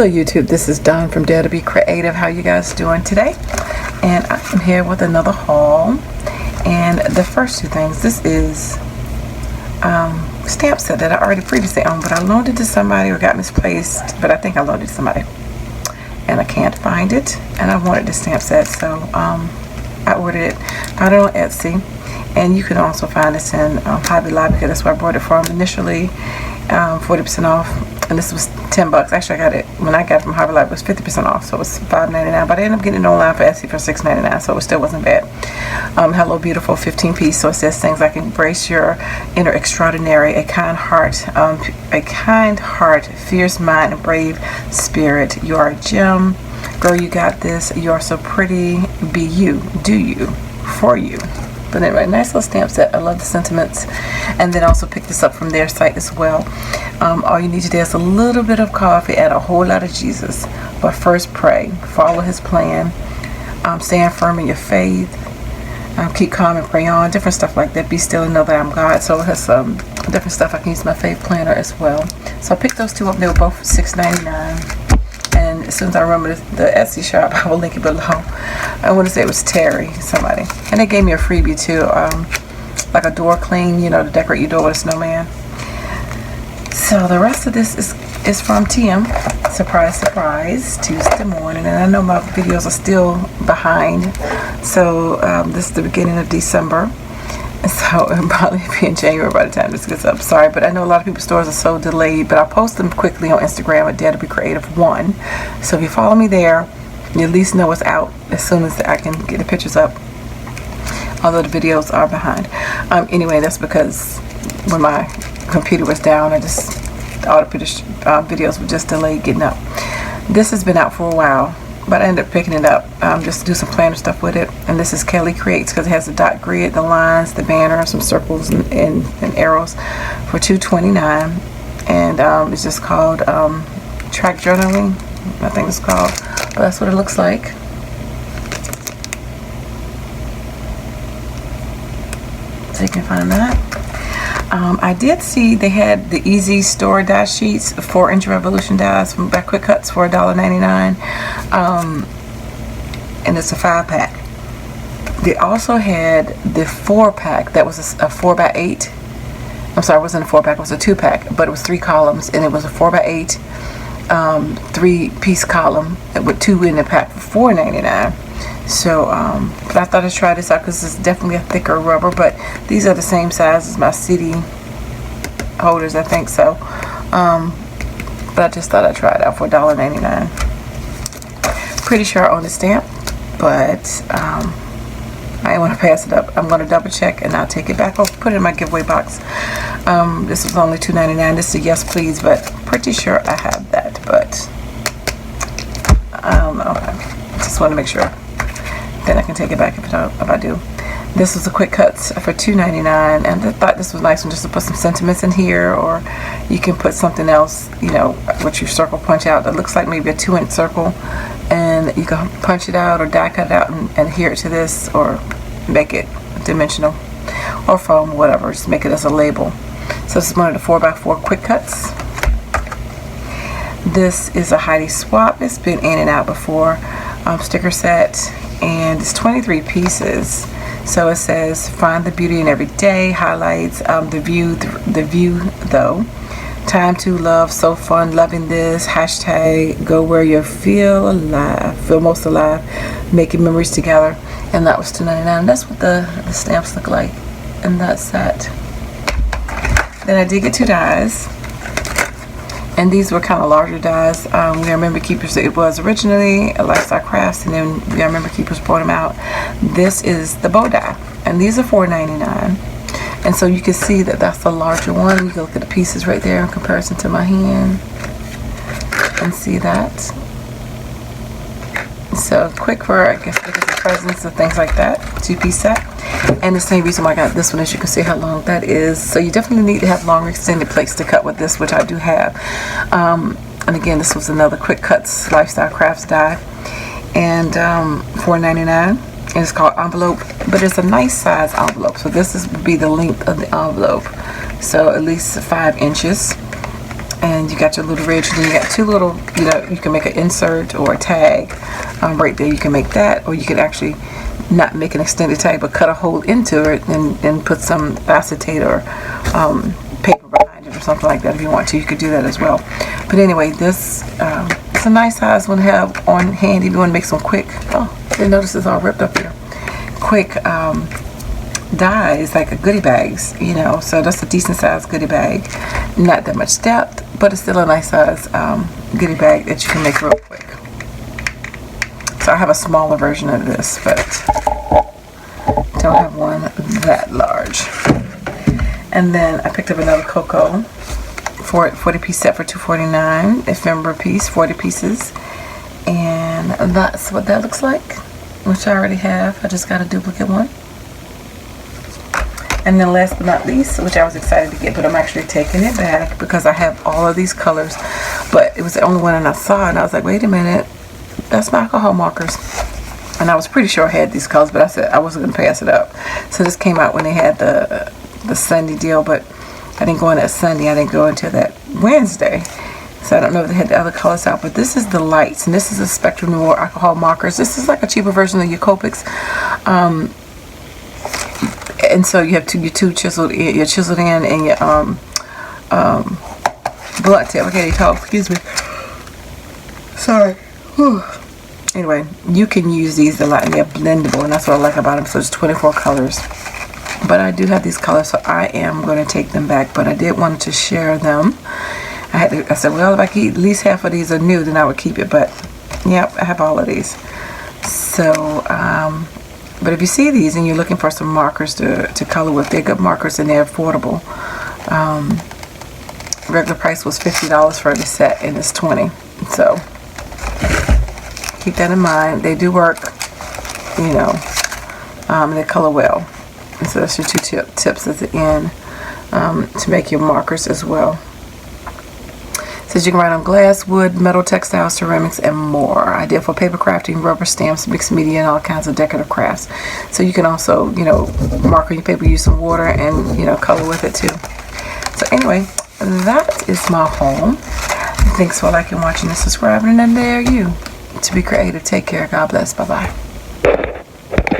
Hello YouTube, this is Dawn from DaretoBeCreative. How you guys doing today? And I'm here with another haul. And the first two things, this is stamp set that I already previously owned, but I loaned it to somebody or got misplaced, but I think I loaned it to somebody. And I can't find it, and I wanted the stamp set, so I ordered it, found it on Etsy. And you can also find this in Hobby Lobby, because that's where I bought it from initially, 40% off. And this was $10. Actually, I got it when I got it from Hobby Lobby. It was 50% off, so it was $5.99. But I ended up getting it online for Etsy for $6.99, so it still wasn't bad. Hello, beautiful, 15-piece. So it says things like embrace your inner extraordinary, a kind heart, fierce mind, and brave spirit. You are a gem, girl. You got this. You are so pretty. Be you. Do you. For you. But anyway, nice little stamp set. I love the sentiments. And then also pick this up from their site as well. All you need to do is a little bit of coffee and a whole lot of Jesus. But first pray. Follow his plan. Stand firm in your faith. Keep calm and pray on. Different stuff like that. Be still and know that I'm God. So it has some different stuff. I can use my faith planner as well. So I picked those two up. They were both $6.99. And as soon as I remember the Etsy shop, I will link it below. I want to say it was Terry, somebody. And they gave me a freebie too, like a door clean, you know, to decorate your door with a snowman. So the rest of this is from TM. Surprise, surprise, Tuesday morning. And I know my videos are still behind. So this is the beginning of December. So it'll probably be in January by the time this gets up. Sorry, but I know a lot of people's stores are so delayed, but I'll post them quickly on Instagram at DaretoBeCreative1. So if you follow me there, you at least know it's out as soon as I can get the pictures up, although the videos are behind. Anyway, that's because when my computer was down, all the videos were just delayed getting up. This has been out for a while, but I ended up picking it up just to do some planner stuff with it. And this is Kelly Creates, because it has the dot grid, the lines, the banner, some circles and arrows for $2.29. And it's just called track journaling, I think it's called. But that's what it looks like. So you can find that. I did see they had the Easy Store die sheets, 4-inch Revolution dies from by Quick Cuts for $1.99. And it's a 5-pack. They also had the 4-pack that was a 4x8. I'm sorry, it wasn't a 4-pack, it was a 2-pack, but it was 3 columns, and it was a 4x8 3-piece column with 2 in the pack for $4.99. So but I thought I'd try this out because it's definitely a thicker rubber, but these are the same size as my CD holders, I think so. But I just thought I'd try it out for $1.99. Pretty sure I own the stamp, but I want to pass it up. I'm going to double check and I'll take it back. I'll put it in my giveaway box. This was only $2.99. This is a yes please, but pretty sure I have that, but I don't know. I just want to make sure. Then I can take it back if I do. This was a Quick Cuts for $2.99, and I thought this was nice one just to put some sentiments in here, or you can put something else, you know, with your circle punch out that looks like maybe a 2-inch circle, and you can punch it out or die cut it out and adhere it to this, or make it dimensional or foam, whatever. Just make it as a label. So this is one of the 4x4 Quick Cuts. This is a Heidi swap. It's been in and out before. Sticker set, and it's 23 pieces. So it says find the beauty in every day, highlights the view though, time to love, so fun, loving this, hashtag go where you feel alive, feel most alive, making memories together. And that was $2.99. That's what the stamps look like in that set. Then I did get 2 dies, and these were kind of larger dies. We are Member Keepers. It was originally a Lifestyle Crafts, and then we are Member Keepers brought them out. This is the bow die, and these are $4.99. And so you can see that that's the larger one. You can look at the pieces right there in comparison to my hand and see that. So quick for, I guess, presents and things like that. 2-piece set. And the same reason why I got this one is you can see how long that is. So you definitely need to have longer extended plates to cut with this, which I do have. And again, this was another Quick Cuts Lifestyle Crafts die. And $4.99. And it's called envelope, but it's a nice size envelope. So this would be the length of the envelope. So at least 5 inches. and you got your little ridge, and then you got two little, you know, you can make an insert or a tag right there. You can make that, or you can actually not make an extended tag but cut a hole into it and put some acetate or paper behind it or something like that. If you want to, you could do that as well. But anyway, this it's a nice size one to have on hand if you want to make some quick, oh, I didn't notice it's all ripped up here, quick dies, like a goodie bags, you know. So that's a decent size goodie bag, not that much depth, but it's still a nice size goodie bag that you can make real quick. So I have a smaller version of this, but don't have one that large. And then I picked up another cocoa 40-piece set for $2.49, ephemera piece, 40 pieces, and that's what that looks like, which I already have. I just got a duplicate one. And then last but not least, which I was excited to get, but I'm actually taking it back because I have all of these colors, but it was the only one and I saw it and I was like, wait a minute, that's my alcohol markers. And I was pretty sure I had these colors, but I said I wasn't going to pass it up. So this came out when they had the Sunday deal, but I didn't go in that Sunday. I didn't go until that Wednesday. So I don't know if they had the other colors out, but this is the lights, and this is a Spectrum Noir alcohol markers. This is like a cheaper version of your Copics. And so you have your chiseled in and your blunt tip. I can't even talk, excuse me. Sorry. Whew. Anyway, you can use these a lot and they're blendable, and that's what I like about them. So there's 24 colors. But I do have these colors, so I am going to take them back. But I did want to share them. I said, well, if I keep at least half of these are new, then I would keep it. But yep, I have all of these. So, but if you see these and you're looking for some markers to color with, they're good markers and they're affordable. Regular price was $50 for the set, and it's $20. So keep that in mind. They do work, you know. They color well. And so that's your two tips at the end to make your markers as well. It says you can write on glass, wood, metal, textiles, ceramics, and more. Ideal for paper crafting, rubber stamps, mixed media, and all kinds of decorative crafts. So you can also, you know, mark on your paper, use some water, and, you know, color with it too. So anyway, that is my haul. Thanks for liking, watching, and subscribing. And then there you. To be creative. Take care. God bless. Bye-bye.